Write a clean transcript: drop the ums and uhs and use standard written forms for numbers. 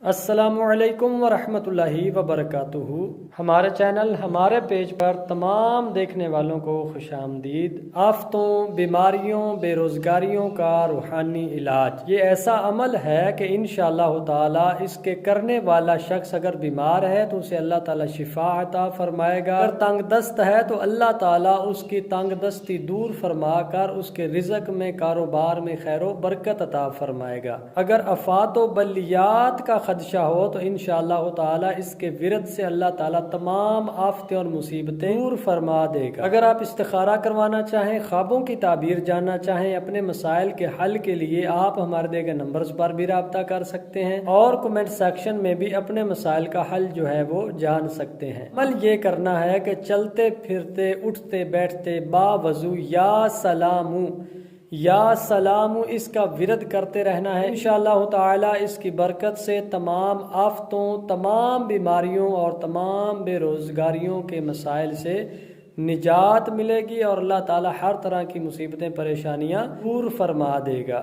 السلام علیکم ورحمۃ اللہ وبرکاتہ۔ ہمارے چینل ہمارے پیج پر تمام دیکھنے والوں کو خوش آمدید۔ آفتوں، بیماریوں، بے روزگاریوں کا روحانی علاج، یہ ایسا عمل ہے کہ انشاءاللہ تعالی اس کے کرنے والا شخص اگر بیمار ہے تو اسے اللہ تعالی شفا عطا فرمائے گا، اگر تنگ دست ہے تو اللہ تعالی اس کی تنگ دستی دور فرما کر اس کے رزق میں، کاروبار میں خیر و برکت عطا فرمائے گا۔ اگر آفات و بلیات کا خدشہ ہو تو انشاءاللہ تعالی اس کے ورد سے اللہ تعالی تمام آفتیں اور مصیبتیں دور فرما دے گا۔ اگر آپ استخارہ کروانا چاہیں، خوابوں کی تعبیر جاننا چاہیں، اپنے مسائل کے حل کے لیے آپ ہمارے دیے گئے نمبرز پر بھی رابطہ کر سکتے ہیں اور کمنٹ سیکشن میں بھی اپنے مسائل کا حل جو ہے وہ جان سکتے ہیں۔ عمل یہ کرنا ہے کہ چلتے پھرتے، اٹھتے بیٹھتے با وضو یا سلام اس کا ورد کرتے رہنا ہے۔ انشاءاللہ تعالی اس کی برکت سے تمام آفتوں، تمام بیماریوں اور تمام بے روزگاریوں کے مسائل سے نجات ملے گی اور اللہ تعالی ہر طرح کی مصیبتیں، پریشانیاں دور فرما دے گا۔